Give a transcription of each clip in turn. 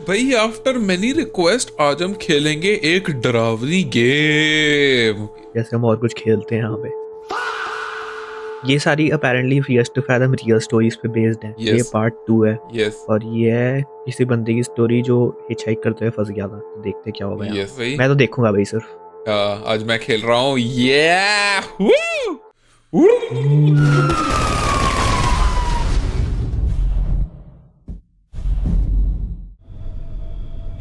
भाई after many request आज हम खेलेंगे एक डरावनी गेम। जैसे हम और कुछ खेलते हैं यहाँ पे। ये सारी apparently fierce to fathom real stories पे बेस्ड है। ये Yes. पार्ट 2 है यस और ये है किसी बंदे की स्टोरी जो हिचहाइक करते हुए फंस गया था। तो देखते क्या होगा यहाँ। यस भाई। मैं तो देखूंगा भाई सिर्फ। आज मैं खेल रहा हूँ। ये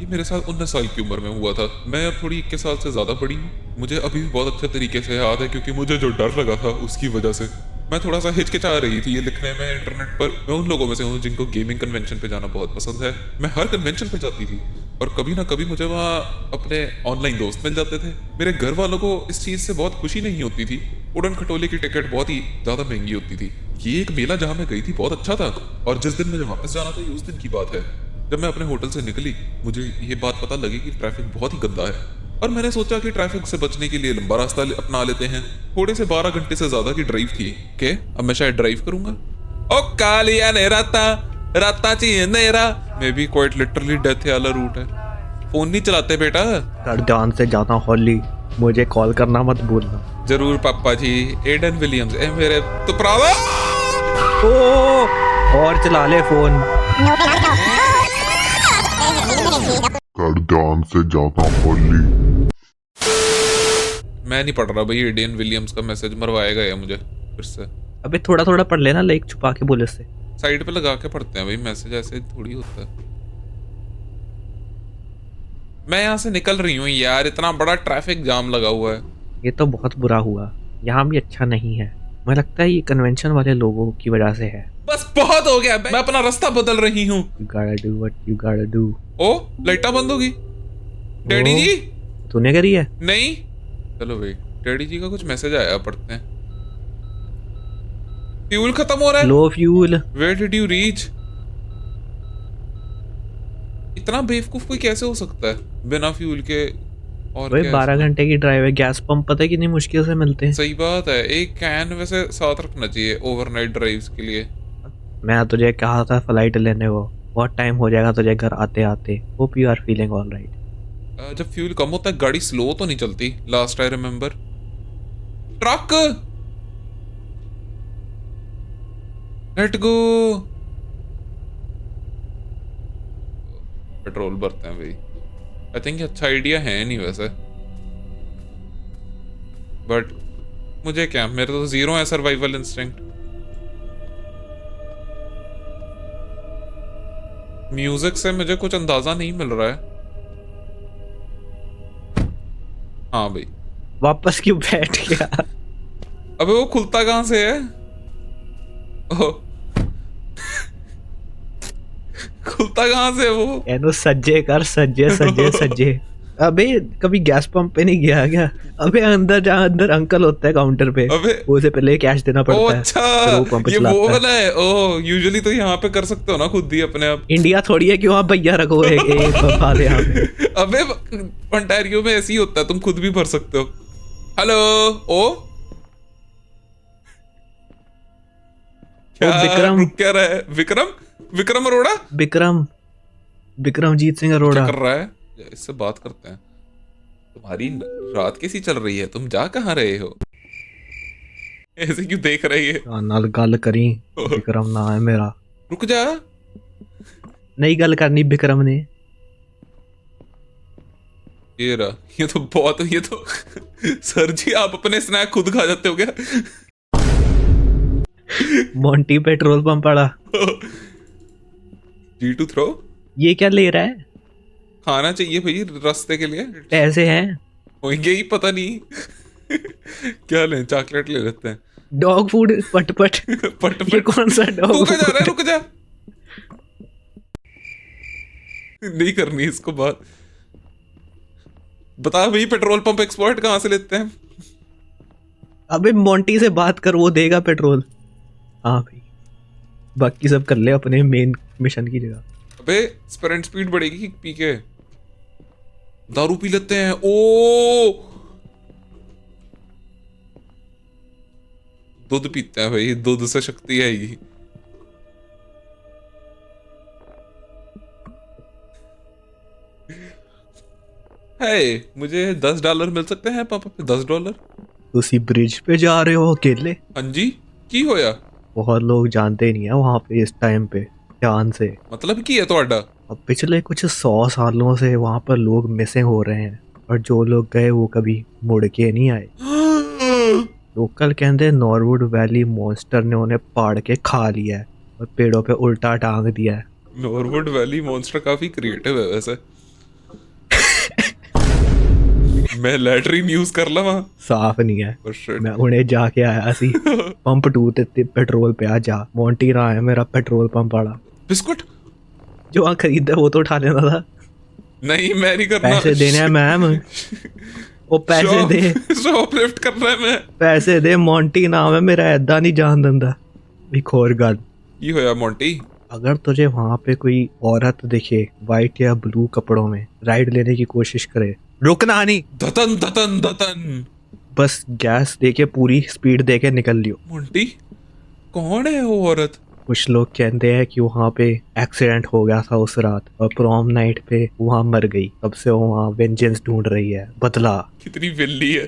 मेरे साथ 19 साल की उम्र में हुआ था। मैं अब थोड़ी 21 साल से ज्यादा बड़ी हूँ। मुझे अभी भी बहुत अच्छे तरीके से याद है क्योंकि मुझे जो डर लगा था उसकी वजह से मैं थोड़ा सा हिचकिचा रही थी ये लिखने में इंटरनेट पर। मैं उन लोगों में से हूँ जिनको गेमिंग कन्वेंशन पे जाना बहुत पसंद है। मैं हर कन्वेंशन पे जाती थी और कभी ना कभी मुझे वहाँ अपने ऑनलाइन दोस्त मिल जाते थे। मेरे घर वालों को इस चीज से बहुत खुशी नहीं होती थी। उड़न खटोले की टिकट बहुत ही ज्यादा महंगी होती थी। ये एक मेला जहाँ मैं गई थी बहुत अच्छा था और जिस दिन मुझे वापस जाना था ये उस दिन की बात है। जब मैं अपने होटल से निकली मुझे ये बात पता लगी कि ट्रैफिक बहुत ही गंदा है और मैंने सोचा कि ट्रैफिक से बचने के लिए लंबा रास्ता अपना लेते हैं। थोड़े से 12 घंटे से ज्यादा की ड्राइव थी के अब मैं शायद ड्राइव करूंगा। ओ कालिया ने राता राता चाहिए नेरा maybe quite literally death वाला रूट है। फोन नहीं चलाते बेटा। कर ध्यान से जाना होली, मुझे कॉल करना मत भूलना। जरूर पापा जी। एडन विलियम्स ए मेरे तो प्रावा। ओ और चला ले फोन। कर ध्यान से जाता होली। मैं नहीं पढ़ रहा भाई। एडन विलियम्स का मैसेज मरवाएगा या मुझे फिर से। अबे थोड़ा थोड़ा पढ़ लेना, लाइक छुपा के बोले से। साइड पे लगा के पढ़ते हैं भाई। मैसेज ऐसे थोड़ी होता है। मैं यहाँ से निकल रही हूँ यार। इतना बड़ा ट्रैफिक जाम लगा हुआ है। ये तो बहुत बुरा हुआ। यहाँ भी अच्छा नहीं है। मुझे लगता है ये कन्वेंशन वाले लोगों की वजह से है। बस बहुत हो गया। मैं अपना रास्ता बदल रही हूँ। You gotta do what you gotta do। ओ लाइटा बंद होगी। डैडी जी। तूने करी है? नहीं। चलो भाई डैडी जी का कुछ मैसेज आया पढ़ते हैं। फ्यूल खत्म हो रहा है। Low fuel. Where did you reach. इतना बेवकूफ कोई कैसे हो सकता है बिना फ्यूल के। और भाई क्या 12 इसमें? घंटे की ड्राइव है। गैस पंप पता है कितनी मुश्किल से मिलते हैं। सही बात है। एक कैन वैसे साथ रखना चाहिए ओवरनाइट ड्राइव्स के लिए। मैं तुझे कहा था फ्लाइट लेने को। बहुत टाइम हो जाएगा तुझे घर आते आते। Hope you are feeling all right. जब फ्यूल कम होता है गाड़ी स्लो तो नहीं चलती। Last I remember. Truck let go. Petrol भरते हैं भाई। आई थिंक अच्छा आइडिया है नहीं वैसे बट मुझे क्या, मेरे तो जीरो है सर्वाइवल इंस्टिंक्ट। म्यूजिक से मुझे कुछ अंदाजा नहीं मिल रहा है। हाँ भाई। वापस क्यों बैठ गया? अबे वो खुलता कहाँ से है? ओह खुलता कहाँ से है वो? एनो सज्जे कर, सज्जे सज्जे सज्जे। अबे कभी गैस पंप पे नहीं गया क्या? अबे अंदर जहाँ अंदर अंकल होता है काउंटर पे, अबे वो से पहले कैश देना ओ पड़ता है। अच्छा फिर वो पंप ये वो चलाता है। वाला है। ओह यूजुअली तो यहाँ पे कर सकते हो ना खुद ही अपने आप। इंडिया थोड़ी है कि वहाँ भैया रखो एक पंप वाले यहाँ पे। अबे ओंटारियो में ऐसे ही होता है। तुम खुद भी भर सकते हो। हेलो। ओ क्या विक्रम। रुक क्या रहा है? विक्रम विक्रम अरोड़ा विक्रमजीत सिंह क्या अरोड़ा। कर रहा है? इससे बात करते हैं। तुम्हारी रात कैसी चल रही है? तुम जा कहाँ रहे हो? ऐसे क्यों देख रही है? नाल गल करी। विक्रम ना है मेरा। रुक जा। नई गल करनी विक्रम ने। ये रहा। ये तो सर जी आप अपने स्नैक खुद खा जाते हो क्या? मोंटी पेट्रोल पंप वाला। G2 throw. ये क्या ले रहा है? खाना चाहिए भाई रास्ते के लिए। पैसे हैं? होंगे ही पता नहीं। क्या लें? चॉकलेट ले लेते हैं। डॉग फूड पटपट। पट ये कौन सा तू डॉग कहाँ जा रहा है? फूड? रुक जा। नहीं करनी इसको बात। बता भाई पेट्रोल पंप एक्सपोर्ट कहाँ से लेते हैं? अबे मोंटी से बात कर, वो देगा पेट्रोल। हाँ भाई, बाकी सब कर ले अपने मेन मिशन की जगह। अबे स्प्रिंट स्पीड बढ़ेगी पी के। दारू पी लेते हैं। ओ दूध पीते हैं भाई। दूध से शक्ति आएगी। है मुझे $10 मिल सकते हैं पापा पे? $10? उसी ब्रिज पे जा रहे हो अकेले? हाँ जी, की होया? बहुत लोग जानते नहीं है वहां पे इस टाइम पे ध्यान से। मतलब की है ਤੁਹਾਡਾ? अब पिछले कुछ 100 सालों से वहां पर लोग मिसिंग हो रहे हैं और जो लोग गए वो कभी मुड़ के नहीं आए। लोकल कहते नॉरवुड वैली मॉन्स्टर ने उन्हें पाड़ के खा लिया है और पेड़ों पे उल्टा टांग दिया है। नॉरवुड वैली मॉन्स्टर काफी क्रिएटिव है वैसे। मैं लैटरिन यूज कर ला वहां। साफ नहीं है। Oh shit. मैं उन्हें जाके आया सी पंप 2 ते पेट्रोल पे आ जा। मोंटी रहा है मेरा पेट्रोल पंप वाला। बिस्कुट? जो वहाँ खरीदा वो तो उठा लेना था। नहीं मैं नहीं करना। पैसे देने हैं मैम। वो पैसे दे। शॉपलिफ्ट करना है मैं। पैसे दे। मोंटी नाम है मेरा, ऐदा नहीं जान दिंदा। एक और गल, की होया मोंटी? अगर तुझे वहां पे कोई औरत दिखे वाइट या ब्लू कपड़ों में, राइड लेने की कोशिश करे, रुकना नहीं। धतन धतन धतन। बस गैस देके पूरी स्पीड देके निकल लियो। मोंटी कौन है वो औरत? कुछ लोग कहते हैं कि वहाँ पे एक्सीडेंट हो गया था उस रात और प्रॉम नाइट पे वहाँ मर गई। तब से वो वहाँ वेंजेंस ढूंढ रही है, बदला। कितनी विल्ली है।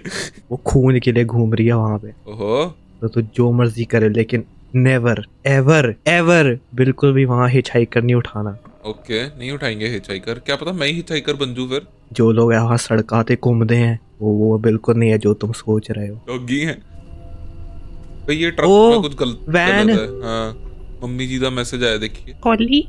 वो खून के लिए घूम रही है वहाँ पे। ओहो। तो तू जो मर्जी करे लेकिन नेवर एवर एवर बिल्कुल भी वहाँ हिचहाइकर नहीं उठाना। ओके नहीं उठाएंगे हिचहाइकर। क्या पता मैं ही हिचहाइकर बन जूं फिर। जो लोग यहाँ सड़काते घूमते हैं वो बिल्कुल नहीं है जो तुम सोच रहे हो। डॉगी हैं भाई। ये ट्रक ओ, में कुछ गलत वैन। है। हाँ मम्मी जी का मैसेज आया देखिए। कॉली,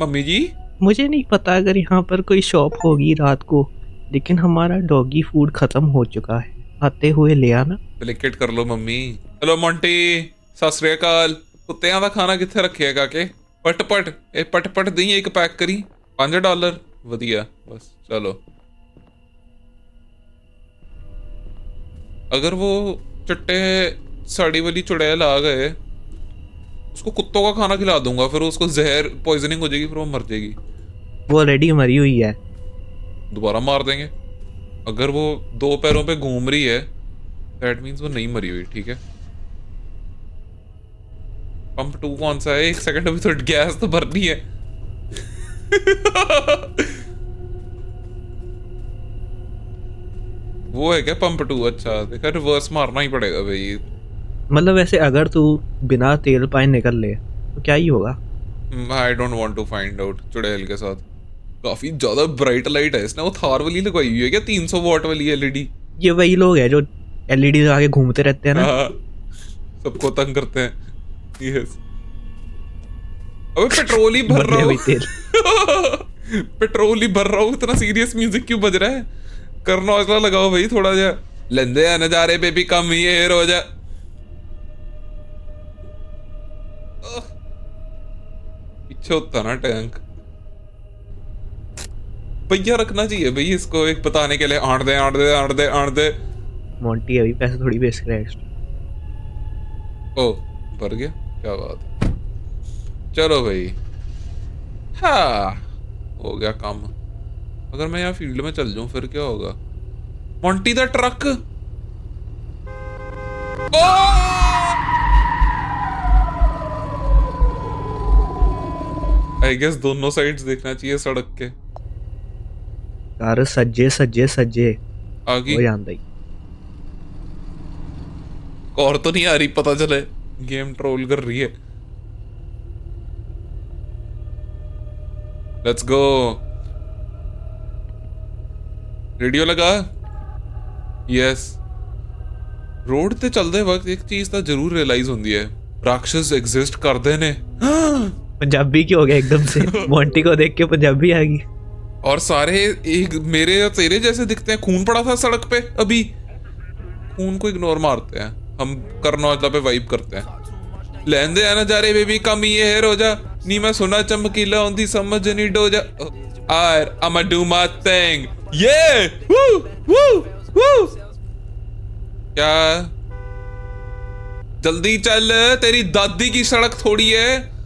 मम्मी जी मुझे नहीं पता अगर यहाँ पर कोई शॉप होगी रात को, लेकिन हमारा डॉगी फूड खत्म हो चुका है। आते हुए ले आना। ब्लैकेट कर लो मम्मी। हेलो मोंटी, सत श्री अकाल। कुत्तियां दा खाना किथे रखिया काके? पट ए पट दी एक पैक करी। $5 वधिया बस। चलो अगर वो चिट्टे साड़ी वाली चुड़ैल आ गए, उसको कुत्तों का खाना खिला दूंगा, फिर उसको जहर पॉइजनिंग हो जाएगी, फिर वो मर जाएगी। वो ऑलरेडी मरी हुई है। दोबारा मार देंगे। अगर वो 2 पैरों पे घूम रही है दैट मीन्स वो नहीं मरी हुई। ठीक है। पंप 2 कौन सा है? 1 सेकंड अभी तो गैस तो भरनी है। वो है क्या पंप 2? अच्छा देखा, रिवर्स मारना ही पड़ेगा भाई। मतलब वैसे अगर तू बिना तेल पाए निकल ले तो क्या ही होगा। I don't want to find out. चुड़ैल के साथ काफी ज्यादा ब्राइट लाइट है। इसने वो थार वाली लगवाई हुई है क्या? 300 वॉट वाली एलईडी। ये वही लोग हैं जो एलईडी लगा के घूमते रहते हैं ना। हाँ, सबको तंग करते हैं। यस। अबे पेट्रोल ही भर रहा हूँ। पेट्रोल ही भर रहा हूँ। इतना सीरियस म्यूजिक क्यों बज रहा है? करना हौसला लगाओ भाई थोड़ा जा। लेंदे आने जा रहे बेबी कम ही है रोजा। पीछे होता ना टैंक। भैया रखना चाहिए भाई इसको एक बताने के लिए। आड़ दे आड़ दे आड़ दे आड़ दे। मोंटी अभी पैसे थोड़ी वेस्ट करे एक्स्ट्रा। ओ भर गया, क्या बात है। चलो भाई। हाँ हो गया काम। अगर मैं यहाँ फील्ड में चल जाऊं फिर क्या होगा? Monty the truck. I guess दोनों साइड्स देखना चाहिए सड़क के। कार सज्जे सज्जे सज्जे आगे हो ਜਾਂਦਾ ही। और तो नहीं आ रही, पता चले गेम ट्रोल कर रही है। Let's go. रेडियो लगा। यस। रोड ते चलते वक्त एक चीज तो जरूर रियलाइज होती है, राक्षस एग्जिस्ट करते ने। पंजाबी क्यों हो गया एकदम से? मोंटी को देख के पंजाबी आ गई। और सारे एक मेरे और तेरे जैसे दिखते हैं। खून पड़ा था सड़क पे अभी। खून को इग्नोर मारते हैं हम। करनौजला पे वाइब करते हैं। लेंदे आना जा रहे बेबी कम ये है रोजा। नी मैं सुना चमकीला होंदी समझ नहीं डोजा। आर I'ma do my thing। ये वू वू वू। क्या जल्दी चल, तेरी दादी की सड़क थोड़ी है।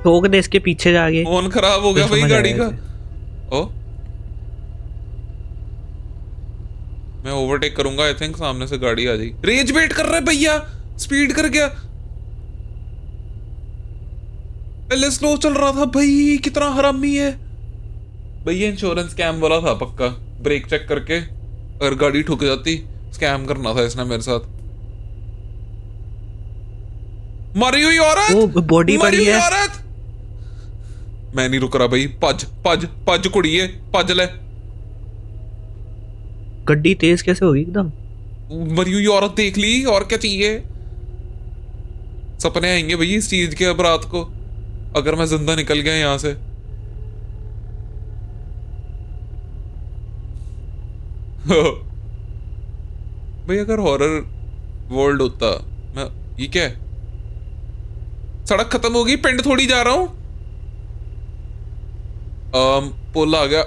ठोक दे इसके पीछे जाके। फोन खराब हो गया तो भाई समझ गाड़ी आया का। ओ मैं ओवरटेक करूंगा। आई थिंक सामने से गाड़ी आ जाएगी। रेज वेट कर रहा है भैया। स्पीड कर गया। पहले स्लो चल रहा था भाई, कितना हरामी है भाई। ये इंश्योरेंस स्कैम वाला था पक्का, ब्रेक चेक करके अगर गाड़ी ठुक जाती, स्कैम करना था इसने मेरे साथ। मरी हुई औरत, वो बॉडी मरी पड़ी हुई है। औरत। मैं नहीं रुक रहा भाई, भज भज भज कुड़िए, भज ले। गड्डी तेज कैसे होगी एकदम। मरी हुई औरत देख ली, और क्या चाहिए। सपने आएंगे भाई इस चीज के अब रात को, अगर मैं जिंदा निकल गया यहां से। भाई अगर हॉरर वर्ल्ड होता, मैं ये क्या है, सड़क खत्म होगी, पिंड थोड़ी जा रहा हूं। पुल आ गया।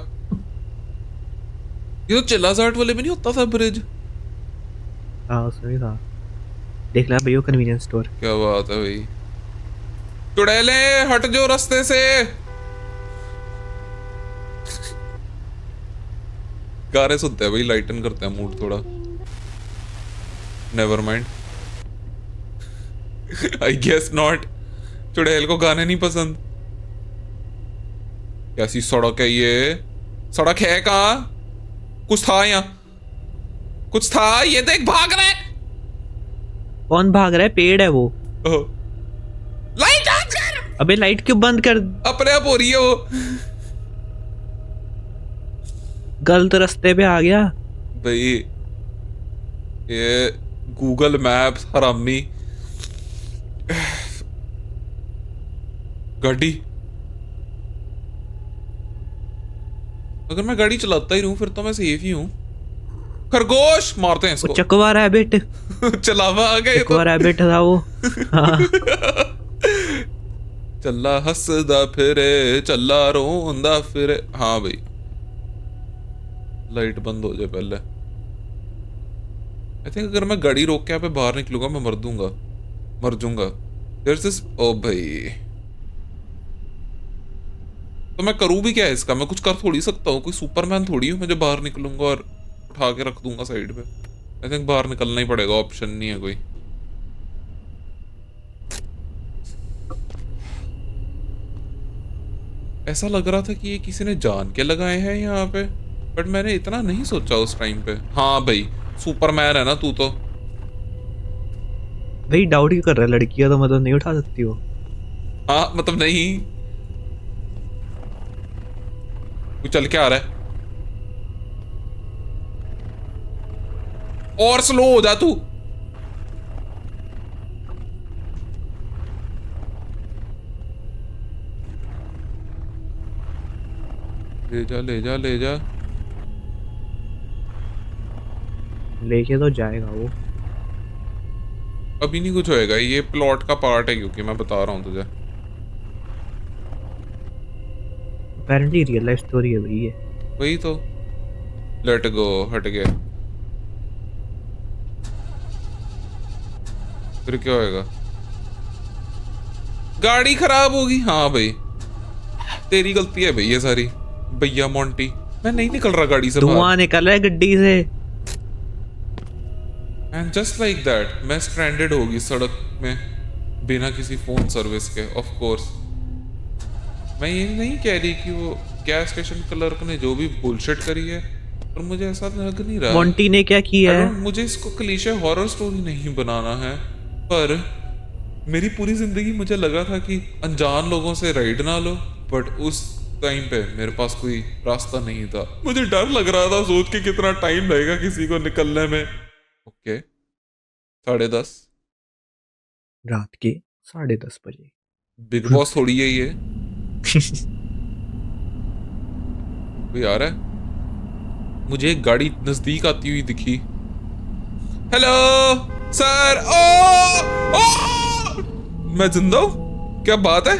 ये तो चिल्लासाट वाले में नहीं होता था ब्रिज। हाँ उसमें था, देख ला भैया कन्वीनियंस स्टोर। क्या बात है भाई। चुड़ैले हट जो रास्ते से। गाने सुनते हैं भाई, लाइटन करते हैं मूड थोड़ा। Never mind. I guess not. चुड़ैल को गाने नहीं पसंद। कैसी सड़क है ये, सड़क है कहाँ, कुछ था यहाँ, कुछ था। ये देख भाग रहा है। कौन भाग रहा है, पेड़ है वो। लाइट ऑन कर। अबे लाइट क्यों बंद कर, अपने आप हो रही है वो। गलत रास्ते पे आ गया भाई ये गूगल मैप्स हरामी। गाड़ी, अगर मैं गाड़ी चलाता ही रहूं फिर तो मैं सेफ ही हूं। खरगोश मारते हैं वो इसको। चकवा रैबिट, चलावा आ गए चकवा तो। रैबिट था वो। हाँ चला हंसदा फिरे, चला रोंदा फिरे। हाँ भाई, लाइट बंद हो जाए पहले। आई थिंक अगर मैं गाड़ी रोक के यहाँ पे बाहर निकलूंगा मैं मर दूंगा, मर जाऊंगा। There's this, ओ भाई तो मैं करूं भी क्या है इसका, मैं कुछ कर थोड़ी सकता हूँ, कोई सुपरमैन थोड़ी हूँ मैं जो बाहर निकलूंगा और उठा के रख दूंगा साइड पे। आई थिंक बाहर निकलना ही पड़ेगा, ऑप्शन नहीं है कोई। ऐसा लग रहा था कि ये किसी ने जान के लगाए हैं यहाँ पे, बट मैंने इतना नहीं सोचा उस टाइम पे। हाँ भाई सुपरमैन है ना तू तो। भाई डाउट क्यों कर रहा है, लड़कियां तो मतलब नहीं उठा सकती हो। हाँ मतलब नहीं, तू चल के आ रहा है और स्लो हो जा तू। ले जा ले जा ले जा। लेके तो जाएगा वो। अभी नहीं कुछ होएगा, ये प्लॉट का पार्ट है क्योंकि मैं बता रहा हूँ तुझे। अपेरेंटली रियल लाइफ स्टोरी है भाई ये। वही तो, लेट गो, हट गया। फिर क्या होएगा, गाड़ी खराब होगी। हाँ भाई तेरी गलती है भाई ये सारी, भैया मोंटी। मैं नहीं निकल रहा गाड़ी से बाहर। धुआं निकल रहा है गड्डी से। एंड जस्ट लाइक दैट मैं स्ट्रैंडेड होगी सड़क में बिना किसी फोन सर्विस के। ऑफ कोर्स मैं ये नहीं कह रही कि वो गैस स्टेशन क्लर्क ने जो भी बुलशिट करी है, पर मुझे ऐसा लग नहीं रहा। मोंटी ने क्या किया है। मुझे इसको क्लीशे हॉरर स्टोरी नहीं बनाना है, पर मेरी पूरी जिंदगी मुझे लगा था कि अनजान लोगों से राइड ना लो, बट उस टाइम पे मेरे पास कोई रास्ता नहीं था। मुझे डर लग रहा था सोच के कितना टाइम लगेगा किसी को निकलने में। ओके 10:30 रात के 10:30 बजे। बिग बॉस थोड़ी है ये। कोई आ रहा है, मुझे एक गाड़ी नजदीक आती हुई दिखी। Hello sir. ओ मैं जिंदा हूं, क्या बात है।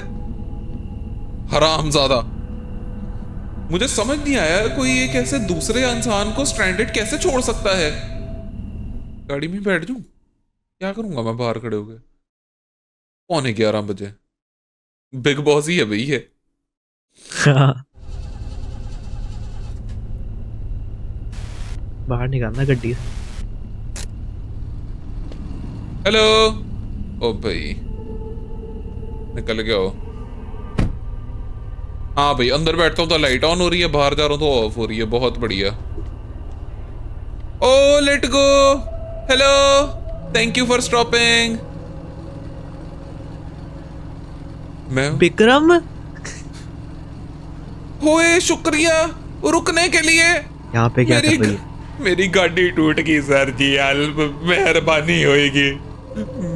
हरामजादा, मुझे समझ नहीं आया कोई एक ऐसे दूसरे इंसान को स्ट्रैंडेड कैसे छोड़ सकता है। गाड़ी में बैठ जाऊं, क्या करूंगा मैं बाहर खड़े हो गए। 11:15 बजे। बिग बॉस ही है भाई ये। बाहर निकालना गड्डी से। हेलो। ओ भाई निकल गया हो। हाँ भाई, अंदर बैठता हूँ तो लाइट ऑन हो रही है, बाहर जा रहा हूँ तो ऑफ हो रही है। बहुत बढ़िया। Oh let go. Hello, thank you for stopping. मैं विक्रम, होए शुक्रिया रुकने के लिए। यहाँ पे क्या कर रही है? मेरी गाड़ी टूट गई सर जी, यार मेहरबानी होएगी।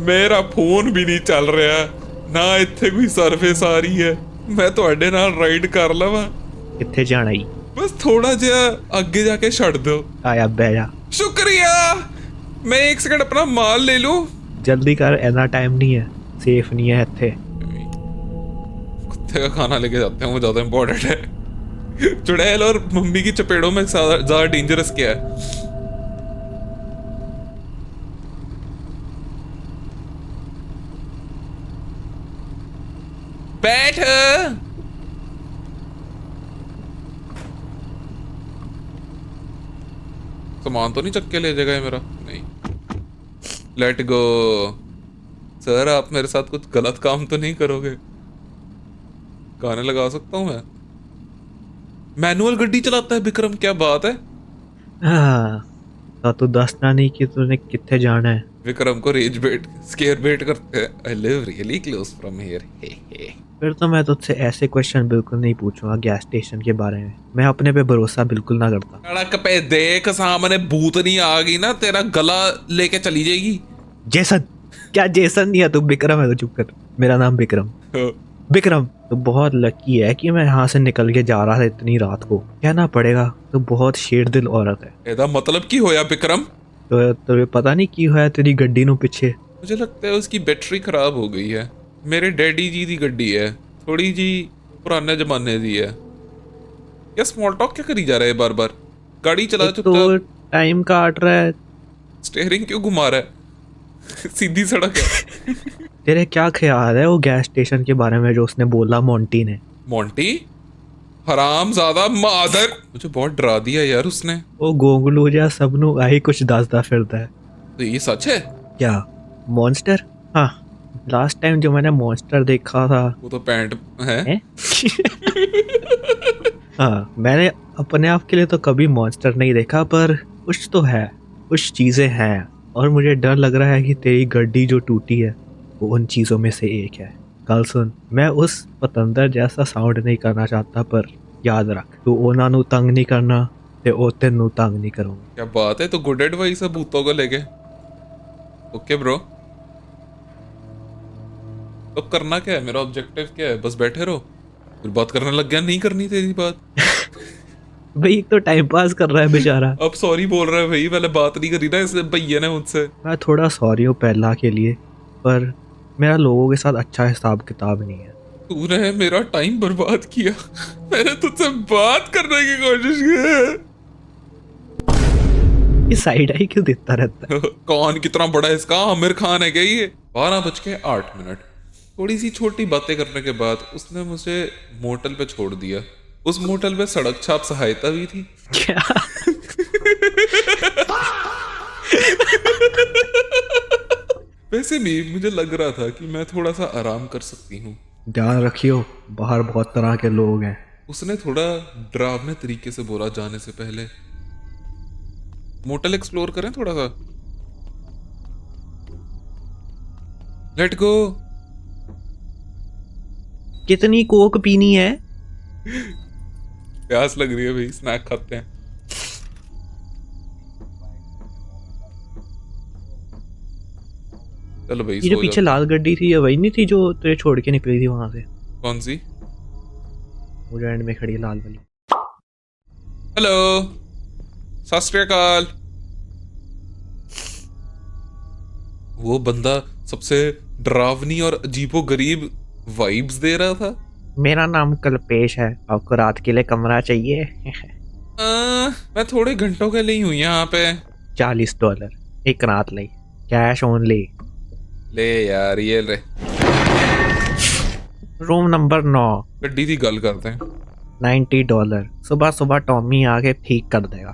मेरा फोन भी नहीं चल रहा, ना इत्थे कोई सर्विस आ रही है। मैं ਤੁਹਾਡੇ ਨਾਲ राइड कर लवा। कितने जाना ही? बस थोड़ा जिहा आगे जाके छड़ दो। आया बह जा। शुक्रिया। मैं 1 सेकंड अपना माल ले लूं। जल्दी कर, ऐसा टाइम नहीं है, सेफ नहीं है इत्थे। कुत्ते का खाना लेके जाते हैं, वो ज्यादा इंपॉर्टेंट है। चुड़ैल और मम्मी की चपेटों में ज्यादा डेंजरस क्या है? बैठ। सामान तो नहीं चक के ले जाएगा ये मेरा? नहीं। Let go. सर आप मेरे साथ कुछ गलत काम तो नहीं करोगे? गाने लगा सकता हूँ मैं? मैनुअल गड्डी चलाता है विक्रम, क्या बात है। तो तू दसना नहीं कि तूने कितने जाना है। विक्रम को रेज बेट, स्केयर बेट करते हैं। I live really close from here. Hey. फिर तो मैं तुझसे ऐसे क्वेश्चन बिल्कुल नहीं पूछूंगा गैस स्टेशन के बारे में। मैं अपने पे भरोसा बिल्कुल ना करता। सड़क पे देख, सामने भूतनी आ गई ना, तेरा गला लेके चली जाएगी। जेसन? क्या जेसन नहीं है तू, विक्रम है। तो चुप कर, मेरा नाम विक्रम। विक्रम तो बहुत लकी है कि मैं यहाँ से निकल के जा रहा था इतनी रात को। कहना पड़ेगा तो बहुत शेर दिल औरत है। एदा मतलब की होया विक्रम? तो तुम्हें पता नहीं की होया तेरी गड्डी नु पिछे? मुझे लगता है उसकी बैटरी खराब हो गई है। मेरे डैडी जी दी गड्डी है, थोड़ी जी पुराने जमाने दी है। क्या स्मॉल टॉक क्या करी जा रहा है बार बार? गाड़ी चला तो चुपचाप। टाइम काट रहा है। स्टीयरिंग क्यों घुमा रहा है? सीधी सड़क है। तेरे क्या ख्याल है वो गैस स्टेशन के बारे में जो उसने बोला मोंटी ने? मोंटी हराम ज्यादा मादर, मुझे बहुत डरा दिया यार उसने। वो गोंगलू जा सबनू आही कुछ दसदा फिरदा है। तो ये सच है? क्या मॉन्स्टर? हाँ, लास्ट टाइम जो मैंने मॉन्स्टर देखा था वो तो पैंट है। हाँ, मैंने अपने आप के लिए तो कभी मॉन्स्टर नहीं देखा, पर कुछ तो है, कुछ चीजें हैं। और मुझे डर लग रहा है कि तेरी गड्डी जो टूटी है वो उन चीजों में से एक है। कल सुन, मैं उस पतंदर जैसा साउंड नहीं करना चाहता, पर याद रख तू ओना नु तंग नहीं करना ते ओ तेनू तंग नहीं करूंगा। क्या बात है, तो गुड एडवाइस है भूतों को लेके। Okay bro. तो करना क्या है, मेरा ऑब्जेक्टिव क्या है? बस बैठे रहो? फिर बात करने लग गया, नहीं करनी तेरी बात। भाई तो टाइम पास कर रहा है बेचारा। अब सॉरी बोल रहा है भाई, पहले बात नहीं करी ना इस भैया ने मुझसे। मैं थोड़ा सॉरी हूँ पहला के लिए, पर मेरा लोगों के साथ अच्छा हिसाब किताब नहीं है। तूने मेरा टाइम बर्बाद किया। मैंने तुझसे बात करने की कोशिश की। ये साइड आई क्यों देता रहता है? कौन कितना बड़ा है इसका? आमिर खान है क्या ये? 12:08। थोड़ी सी छोटी बातें करने के बाद उसने मुझे मोटल पे छोड़ दिया। उस मोटल पे सड़क छाप सहायता भी थी। क्या? वैसे भी मुझे लग रहा था कि मैं थोड़ा सा आराम कर सकती हूँ। ध्यान रखियो, बाहर बहुत तरह के लोग हैं। उसने थोड़ा डरावने तरीके से बोला जाने से पहले। मोटल एक्सप्लोर करें थोड़ा सा? Let go. कितनी कोक पीनी है? प्यास लग रही है भाई, स्नैक खाते हैं। चलो भाई, ये जो पीछे लाल गड्डी थी ये वही नहीं थी जो तुझे छोड़ के निकली थी वहां से? कौन सी? वो जो एंड में खड़ी है लाल वाली। हेलो, सत श्री अकाल। वो बंदा सबसे डरावनी और अजीबो-गरीब वाइब्स दे रहा था। मेरा नाम कल्पेश है, आपको रात के लिए कमरा चाहिए? मैं थोड़े घंटों के लिए ही हूँ यहाँ पे। $40 एक रात ਲਈ, कैश ओनली। ले यार ये ले। रूम नंबर 9, गड्डी की गल करते हैं। $90। सुबह सुबह टॉमी आके ठीक कर देगा।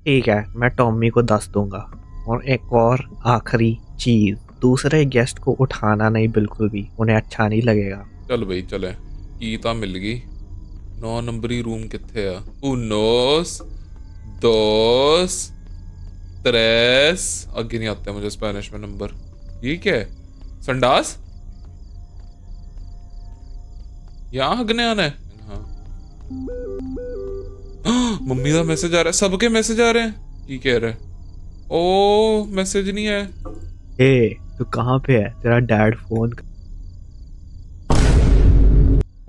ठीक है, मैं टॉमी को 10 दूंगा। और एक और आखिरी चीज, दूसरे गेस्ट को उठाना नहीं बिल्कुल भी, उन्हें अच्छा नहीं लगेगा। चल भाई चले। की ਤਾਂ मिल गई 9 नंबरी रूम किथे आ उनोस दोस त्रेस आगे नहीं आते मुझे स्पेनिश में नंबर ये क्या है संडास यहाँ हगने आना है हाँ मम्मी का मैसेज आ रहा है सबके मैसेज आ रहे हैं की कह रहा है ओ मैसेज नहीं है ए तू कहाँ पे है? तेरा डैड फोन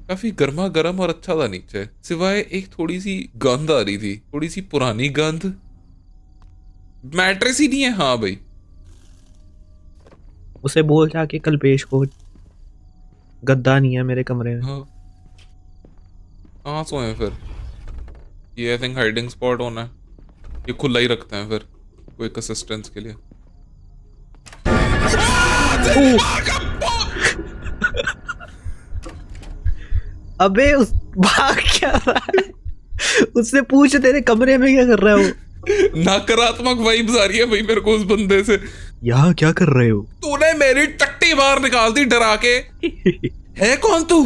काफी गर्मा गर्म और अच्छा था नीचे सिवाय एक थोड़ी सी गंध आ रही थी थोड़ी सी पुरानी गंध मैट्रेस ही नहीं है हाँ भाई उसे बोल जाके कल पेश को गद्दा नहीं है मेरे कमरे में। हाँ कहाँ सोए फिर ये आई थिंक हाइडिंग स्पॉट होना है ये खुला ही रखते हैं फिर क्विक असिस्टेंस के लिए अबे उस भाग क्या रहा है? उससे पूछ तेरे कमरे में क्या कर रहा है वो? नकारात्मक वाइब्स आ रही है भाई मेरे को उस बंदे से यहाँ क्या कर रहे हो? तूने मेरी टट्टी बाहर निकाल दी डरा के है कौन तू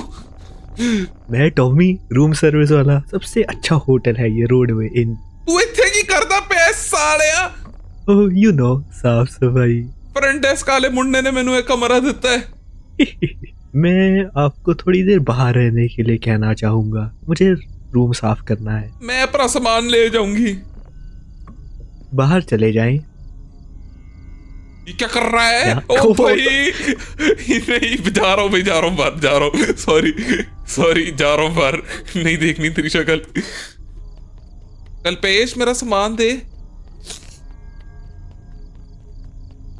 मैं टॉमी रूम सर्विस वाला सबसे अच्छा होटल है ये रोडवे इन। तू इत्थे की करदा पे सालिया ओह यू नो साफ सफाई। फ्रंट डेस्क वाले मुंडे ने मैंने एक कमरा देता है मैं आपको थोड़ी देर बाहर रहने के लिए कहना चाहूंगा मुझे रूम साफ करना है। मैं अपना सामान ले जाऊंगी बाहर चले जाएं। ये क्या कर रहा है क्या? ओ भाई नहीं जा रहा हूँ भाई जा रहा हूँ बाहर जा रहा हूँ सॉरी सॉरी जा रहा हूँ बाहर नहीं देखनी तेरी शक्ल कल पेश मेरा सामान दे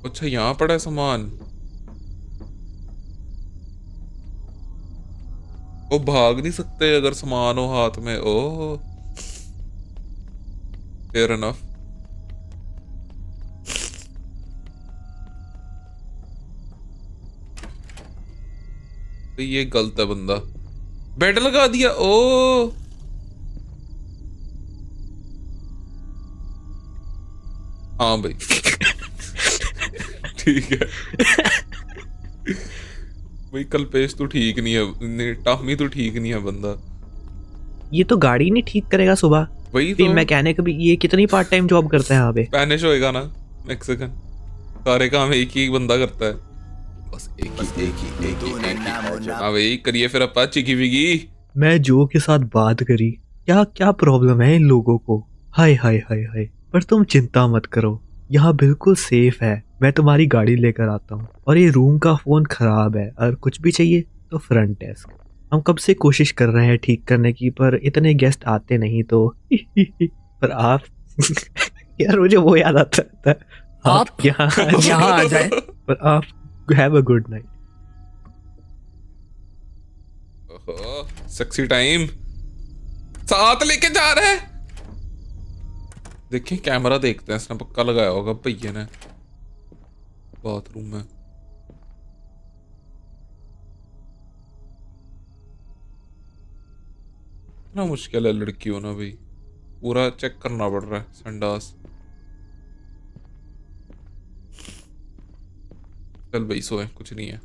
अच्छा यहाँ पड़ा है सामान वो भाग नहीं सकते अगर सामान हो हाथ में ओह फेयर इनफ तो ये गलत है बंदा बेड लगा दिया ओ हाँ भाई ठीक है भाई कल्पेश तो ठीक नहीं है टामी तो ठीक नहीं है बंदा ये तो गाड़ी नहीं ठीक करेगा सुबह वही तो मैकेनिक भी ये कितनी पार्ट टाइम जॉब करते हैं यहाँ पे। स्पेनिश होएगा ना मैक्सिकन सारे काम एक ही बंदा करता है बस एक ही हाँ भाई करिए फिर अपा चिकी विगी मैं जो के साथ बात करी क्या क्या प्रॉब्लम है इन लोगों को। हाय हाय हाय हाय पर तुम चिंता मत करो यहाँ बिल्कुल सेफ है मैं तुम्हारी गाड़ी लेकर आता हूँ और ये रूम का फोन खराब है और कुछ भी चाहिए तो फ्रंट डेस्क। हम कब से कोशिश कर रहे हैं ठीक करने की पर इतने गेस्ट आते नहीं तो पर आप यार मुझे वो याद आता है आप यहाँ आ जाए पर आप have a good night. Sexy time साथ लेके जा रहे हैं देखिए कैमरा देखते हैं इसने पक्का लगाया होगा भैया ने बाथरूम में इतना मुश्किल है लड़की होना भाई पूरा चेक करना पड़ रहा है संडास चल भाई सोए कुछ नहीं है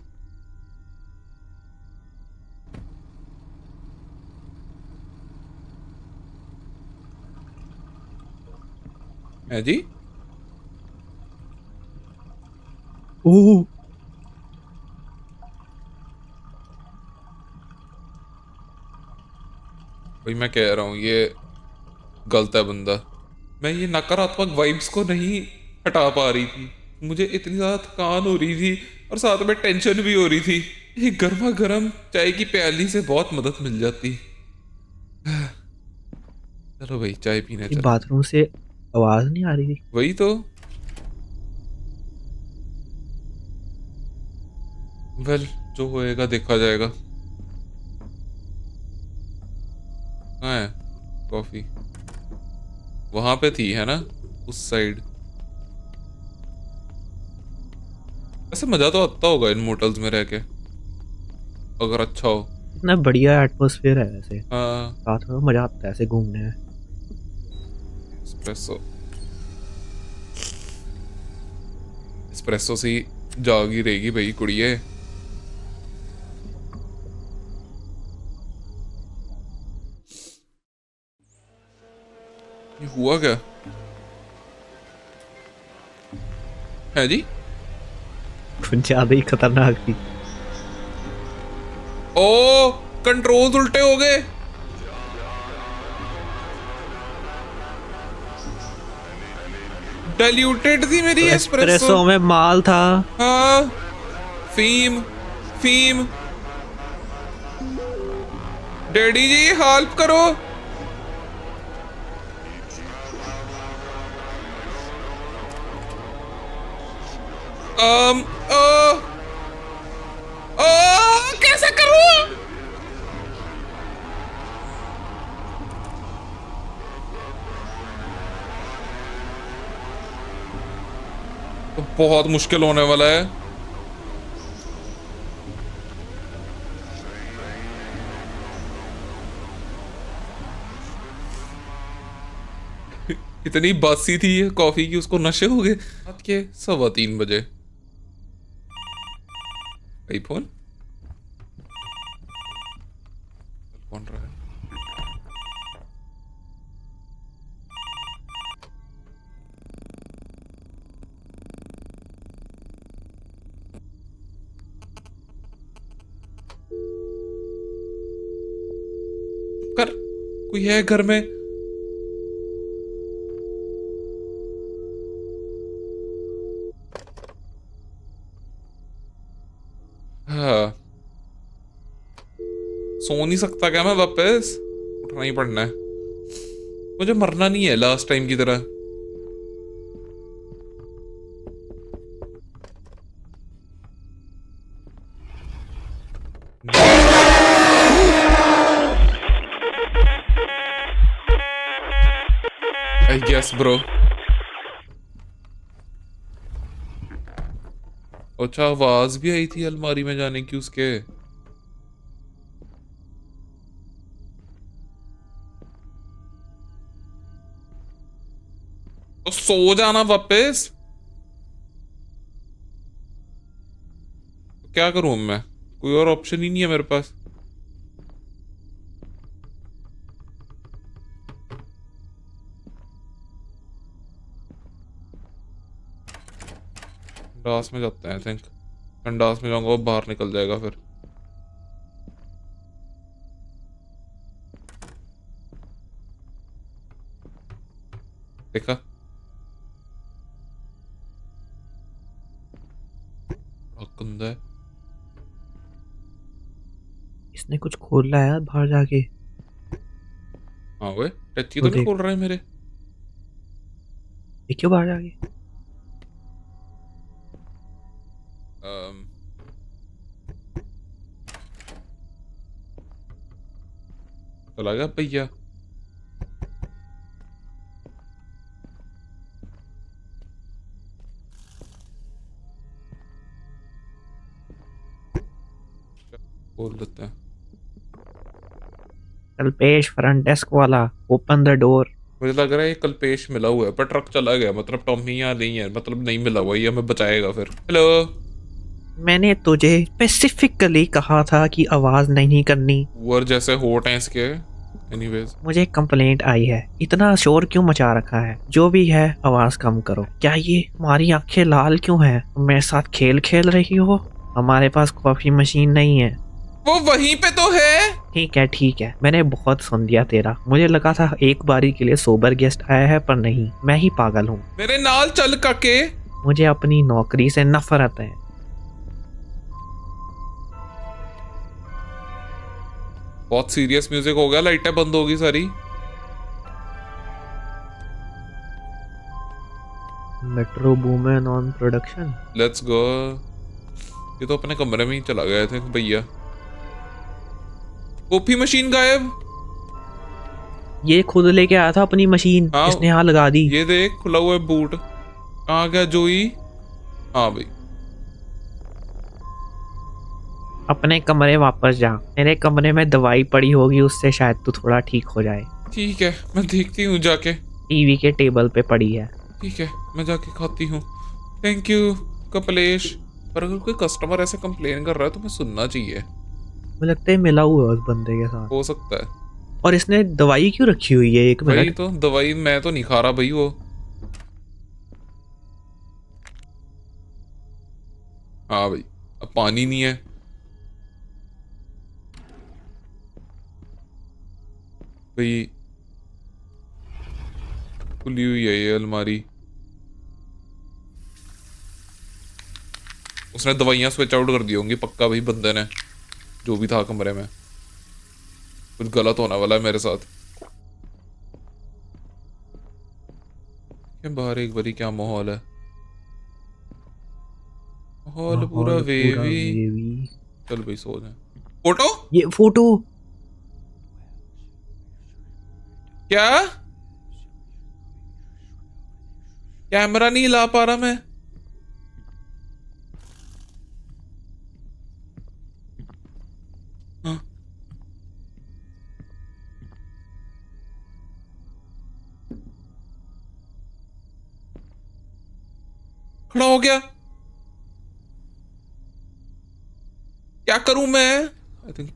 है जी ओह भाई मैं कह रहा हूँ ये गलत है बंदा मैं ये नकारात्मक वाइब्स को नहीं हटा पा रही थी मुझे इतनी ज्यादा थकान हो रही थी और साथ में टेंशन भी हो रही थी ये गर्मा गर्म चाय की प्याली से बहुत मदद मिल जाती चलो भाई चाय पीने चलो बाथरूम से आवाज नहीं आ रही थी वही तो वेल जो होएगा देखा जाएगा कहाँ है कॉफी वहां पे थी है ना उस साइड ऐसे मजा तो आता होगा इन मोटल्स में रह के अगर अच्छा हो इतना बढ़िया एटमॉस्फेयर है ऐसे हाँ साथ में मजा आता है ऐसे घूमने में। एस्प्रेसो एस्प्रेसो से ही जागी रहेगी भाई कुड़िए ये हुआ क्या है जी? कुछ ज्यादा ही खतरनाक थी। ओ कंट्रोल्स उल्टे हो गए। डाइल्यूटेड थी मेरी एस्प्रेसो। एस्प्रेसो में माल था। हाँ फीम फीम। डैडी जी हेल्प करो। ओ कैसे करूं? तो बहुत मुश्किल होने वाला है। इतनी बासी थी ये कॉफी की, उसको नशे हो गए। रात के 3:15 आईफोन कौन रहा है? कर कोई है घर में? हाँ सो नहीं सकता क्या मैं वापस? उठना ही पड़ना है मुझे, मरना नहीं है लास्ट टाइम की तरह। I guess bro. अच्छा आवाज भी आई थी अलमारी में जाने की उसके। तो सो जाना वापस। तो क्या करूं मैं? कोई और ऑप्शन ही नहीं है मेरे पास। संडास में जाते हैं आई थिंक। संडास में जाऊंगा वो बाहर निकल जाएगा फिर। देखा गंदा है। इसने कुछ खोला है बाहर जाके। हाँ वे टच्ची वो तो नहीं देख। खोल रहा है मेरे। ये क्यों बाहर जाके? चला गया भैया। खोल देते हैं। कल्पेश फ्रंट डेस्क वाला, ओपन द डोर। मुझे लग रहा है ये कल्पेश मिला हुआ है पर ट्रक चला गया, मतलब टॉमी यहाँ नहीं है, मतलब नहीं मिला हुआ, ये हमें बचाएगा फिर। हेलो। मैंने तुझे स्पेसिफिकली कहा था कि आवाज नहीं करनी। वर जैसे होट हैं इसके। एनीवेज मुझे कंप्लेंट आई है, इतना शोर क्यों मचा रखा है? जो भी है आवाज कम करो। क्या ये हमारी आंखें लाल क्यों हैं? मेरे साथ खेल खेल रही हो? हमारे पास कॉफी मशीन नहीं है। वो वहीं पे तो है। ठीक है, मैंने बहुत सुन दिया तेरा। मुझे लगा था एक बारी के लिए सोबर गेस्ट आया है, पर नहीं, मैं ही पागल हूँ। मेरे नाल चल काके। मुझे अपनी नौकरी से नफरत है। बहुत सीरियस म्यूजिक हो गया, लाइटें बंद होगी सारी। Metro Boomin on production. Let's go. ये तो अपने कमरे में ही चला गया थे भैया। कॉफी मशीन गायब। ये खुद लेके आया था अपनी मशीन, हाँ, इसने यहाँ लगा दी। ये देख खुला हुआ है बूट। कहाँ गया जोई? हाँ भाई अपने कमरे वापस जा। मेरे कमरे में दवाई पड़ी होगी, उससे शायद तू थोड़ा ठीक हो जाए। ठीक है मैं देखती हूँ जाके। टीवी के टेबल पे पड़ी है। ठीक है मैं जाके खाती हूँ। थैंक यू कपलेश। पर अगर कोई कस्टमर ऐसे कंप्लेन कर रहा है तो मैं सुनना चाहिए। मुझे लगता है मिला हुआ है उस बंदे के साथ। हो सकता है। और इसने दवाई क्यों रखी हुई है? एक भाई मिनट। तो दवाई मैं तो नहीं खा रहा भाई वो। हाँ भाई, अब पानी नहीं है। भाई खुली हुई है ये अलमारी। उसने दवाइयां स्विच आउट कर दी होंगी पक्का भाई बंदे ने, जो भी था कमरे में। कुछ गलत होने वाला है मेरे साथ। ये बाहर एक बारी क्या माहौल है, माहौल पूरा माहौल पूरा वेवी। वेवी। चल भाई सो जाए। फोटो ये फोटो। क्या? कैमरा नहीं ला पा रहा मैं। हाँ। खड़ा हो गया। क्या करूं मैं? आई थिंक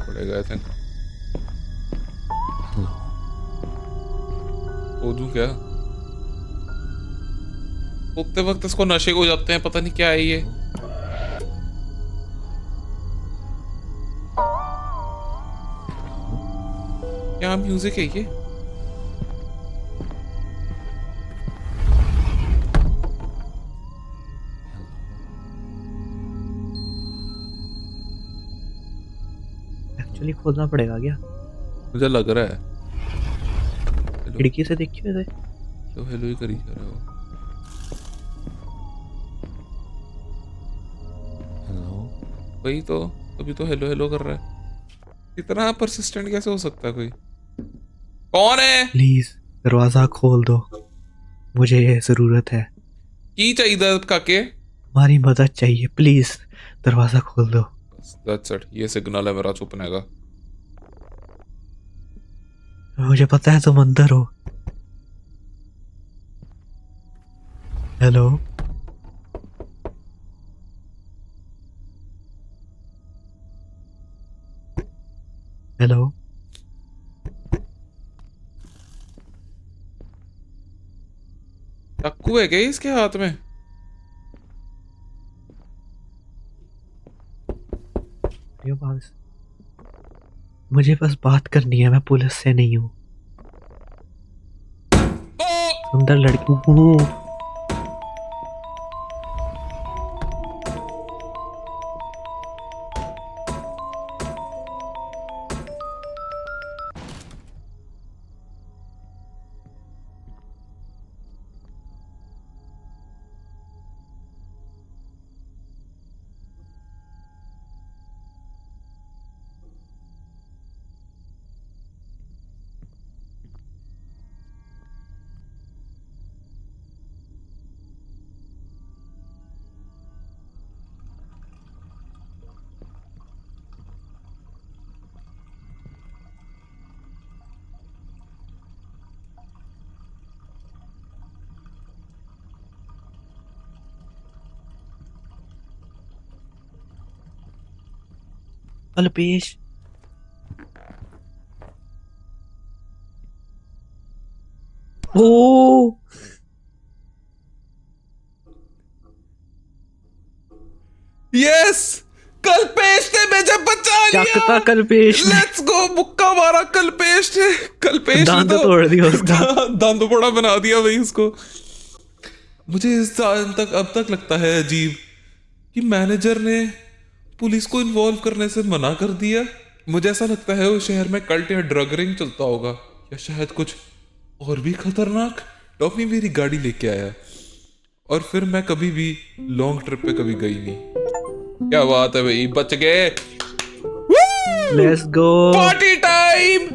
पड़ेगा। आई थिंक हो दूं क्या? उतने वक्त इसको नशे हो जाते हैं, पता नहीं क्या है ये। क्या म्यूजिक है ये? एक्चुअली खोलना पड़ेगा क्या? मुझे लग रहा है। खिड़की से देखिए इसे। तो हेलो ही करी जा रहा हो। हेलो वही तो, अभी तो हेलो हेलो कर रहा है। इतना परसिस्टेंट कैसे हो सकता है कोई? कौन है? प्लीज दरवाजा खोल दो, मुझे ये जरूरत है। की चाहिए काके? हमारी मदद चाहिए, प्लीज दरवाजा खोल दो। That's it, ये सिग्नल है मेरा छुपने का। मुझे पता है तुम अंदर हो। हेलो। हेलो। चाकू है क्या इसके हाथ में? ये बस, मुझे बस बात करनी है, मैं पुलिस से नहीं हूँ। सुंदर लड़की। अल्पेश। ओ यस, कल्पेश ने मुझे बचा लिया। चकता कल्पेश ने। लेट्स गो, मुक्का मारा कल्पेश ने। कल्पेश ने दांत तो तोड़ दिया उसका। दांत बड़ा बना दिया भाई उसको। मुझे इस साल तक अब तक लगता है अजीब कि मैनेजर ने पुलिस को इन्वॉल्व करने से मना कर दिया। मुझे ऐसा लगता है उस शहर में कल्ट या ड्रग रिंग चलता होगा, या शायद कुछ और भी खतरनाक। टॉफी मेरी गाड़ी लेके आया और फिर मैं कभी भी लॉन्ग ट्रिप पे कभी गई नहीं। क्या बात है भाई, बच गए। Let's go party time.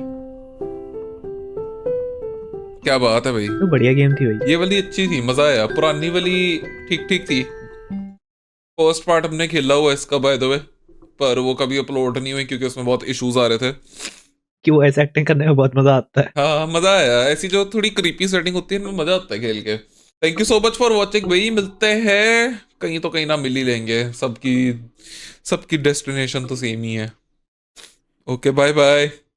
क्या बात है भाई, तो बढ़िया गेम थी भाई। ये वाली अच्छी थी, मजा आया। पुरानी वाली ठीक ठीक थी। फर्स्ट पार्ट हमने खेला हुआ इसका बाय द वे, पर वो कभी अपलोड नहीं हुई क्योंकि उसमें बहुत इश्यूज आ रहे थे। क्यों ऐसे एक्टिंग करने में बहुत मजा आता है। हाँ मजा आया, ऐसी जो थोड़ी क्रीपी सेटिंग होती है इनमें मजा आता है खेल के। Thank you so much for watching भाई, मिलते हैं कहीं तो कहीं ना मिल ही लेंगे, सबकी सबकी डेस्टिनेशन तो सेम ही है। Okay bye bye.